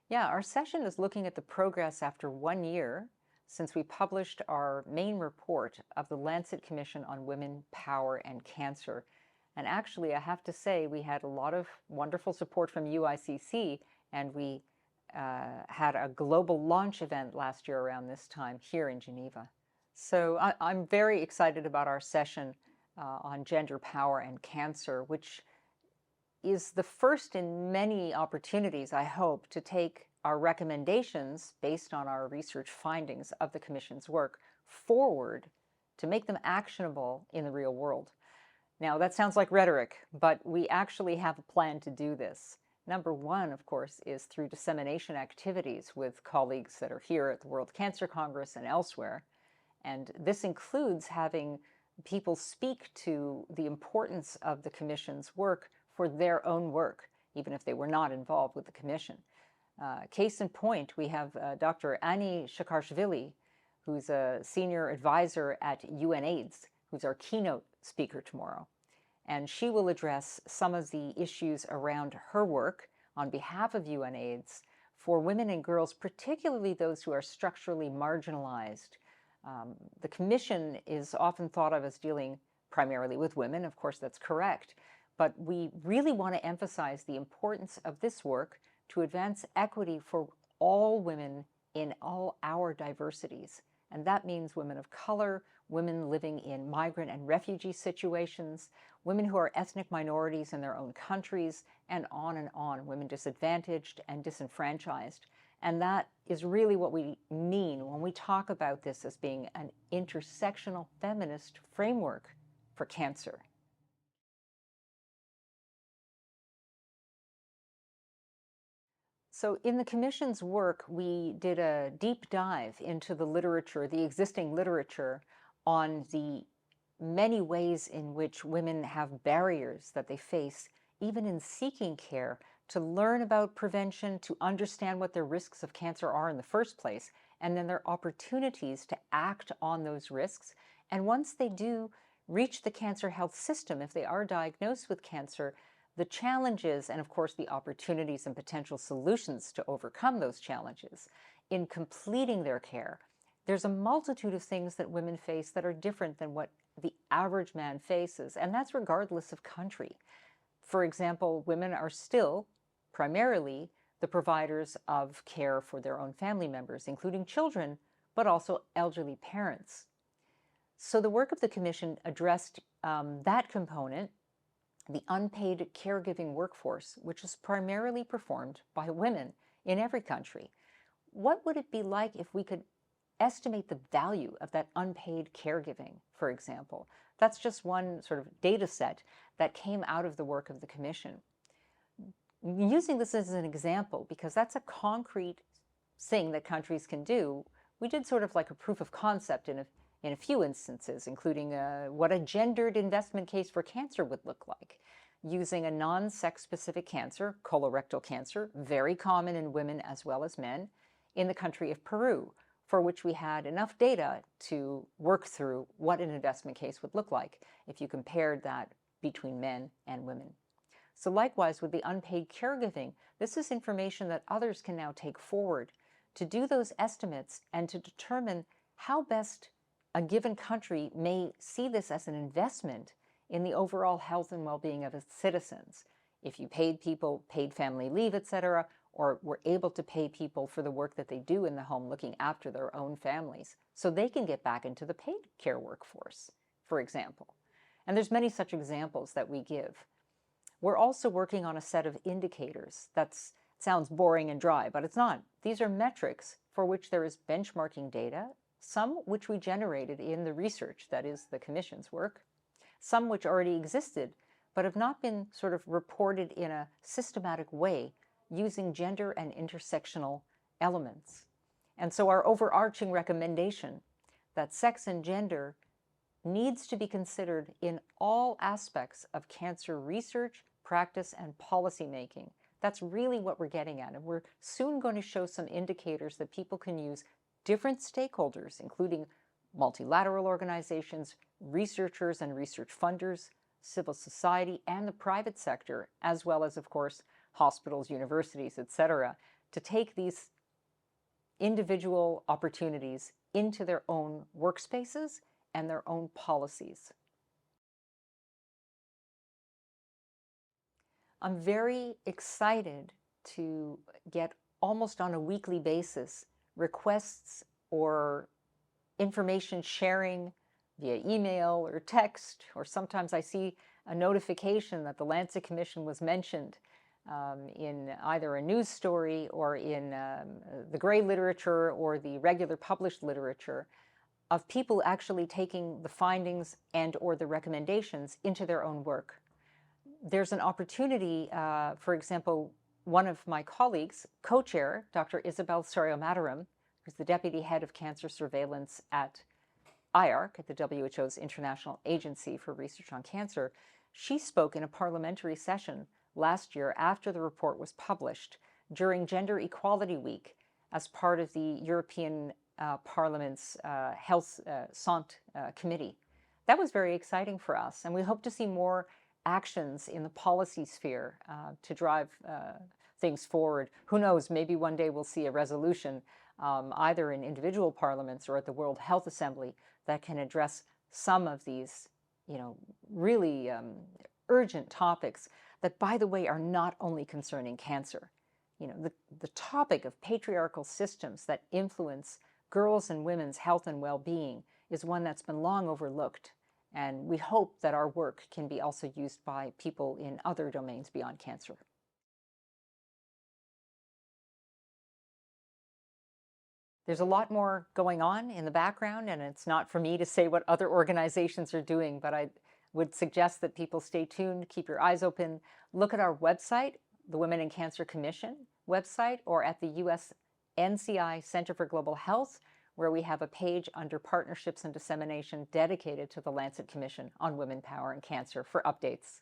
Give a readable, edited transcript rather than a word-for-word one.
Yeah, our session is looking at the progress after 1 year since we published our main report of the Lancet Commission on Women, Power, and Cancer. And actually, I have to say, we had a lot of wonderful support from UICC, and we had a global launch event last year around this time here in Geneva. So I'm very excited about our session on gender, power, and cancer, which is the first in many opportunities, I hope, to take our recommendations based on our research findings of the Commission's work forward to make them actionable in the real world. Now, that sounds like rhetoric, but we actually have a plan to do this. Number one, of course, is through dissemination activities with colleagues that are here at the World Cancer Congress and elsewhere. And this includes having people speak to the importance of the Commission's work for their own work, even if they were not involved with the Commission. Case in point, we have Dr. Annie Shakarshvili, who's a senior advisor at UNAIDS, who's our keynote speaker tomorrow. And she will address some of the issues around her work on behalf of UNAIDS for women and girls, particularly those who are structurally marginalized. The Commission is often thought of as dealing primarily with women. Of course, that's correct. But we really want to emphasize the importance of this work to advance equity for all women in all our diversities. And that means women of color, women living in migrant and refugee situations, women who are ethnic minorities in their own countries, and on, women disadvantaged and disenfranchised. And that is really what we mean when we talk about this as being an intersectional feminist framework for cancer. So in the Commission's work, we did a deep dive into the literature, the existing literature, on the many ways in which women have barriers that they face, even in seeking care, to learn about prevention, to understand what their risks of cancer are in the first place, and then their opportunities to act on those risks. And once they do reach the cancer health system, if they are diagnosed with cancer, the challenges and, of course, the opportunities and potential solutions to overcome those challenges in completing their care. There's a multitude of things that women face that are different than what the average man faces, and that's regardless of country. For example, women are still primarily the providers of care for their own family members, including children, but also elderly parents. So the work of the Commission addressed that component, the unpaid caregiving workforce, which is primarily performed by women in every country. What would it be like if we could estimate the value of that unpaid caregiving, for example? That's just one sort of data set that came out of the work of the Commission. Using this as an example, because that's a concrete thing that countries can do, we did sort of like a proof of concept in a few instances, including what a gendered investment case for cancer would look like, using a non-sex specific cancer, colorectal cancer, very common in women as well as men, in the country of Peru, for which we had enough data to work through what an investment case would look like if you compared that between men and women. So likewise with the unpaid caregiving, this is information that others can now take forward to do those estimates and to determine how best a given country may see this as an investment in the overall health and well-being of its citizens. If you paid people paid family leave, etc., or were able to pay people for the work that they do in the home looking after their own families, so they can get back into the paid care workforce, for example. And there's many such examples that we give. We're also working on a set of indicators. That sounds boring and dry, but it's not. These are metrics for which there is benchmarking data, some which we generated in the research, that is the Commission's work, some which already existed, but have not been sort of reported in a systematic way using gender and intersectional elements. And so our overarching recommendation that sex and gender needs to be considered in all aspects of cancer research, practice, and policy making. That's really what we're getting at. And we're soon going to show some indicators that people can use, different stakeholders, including multilateral organizations, researchers and research funders, civil society, and the private sector, as well as, of course, hospitals, universities, etc., to take these individual opportunities into their own workspaces and their own policies. I'm very excited to get almost on a weekly basis requests or information sharing via email or text, or sometimes I see a notification that the Lancet Commission was mentioned in either a news story or in the gray literature or the regular published literature, of people actually taking the findings and or the recommendations into their own work. There's an opportunity, for example, one of my colleagues, co-chair, Dr. Isabel Sorio-Mataram, who's the deputy head of cancer surveillance at IARC, at the WHO's International Agency for Research on Cancer, she spoke in a parliamentary session last year after the report was published during Gender Equality Week as part of the European Parliament's Health Sant Committee. That was very exciting for us, and we hope to see more actions in the policy sphere to drive things forward. Who knows, maybe one day we'll see a resolution either in individual parliaments or at the World Health Assembly that can address some of these, really urgent topics that, by the way, are not only concerning cancer. The topic of patriarchal systems that influence girls' and women's health and well-being is one that's been long overlooked. And we hope that our work can be also used by people in other domains beyond cancer. There's a lot more going on in the background, and it's not for me to say what other organizations are doing, but I would suggest that people stay tuned, keep your eyes open, look at our website, the Women in Cancer Commission website, or at the US NCI Center for Global Health, where we have a page under Partnerships and Dissemination dedicated to the Lancet Commission on Women, Power, and Cancer for updates.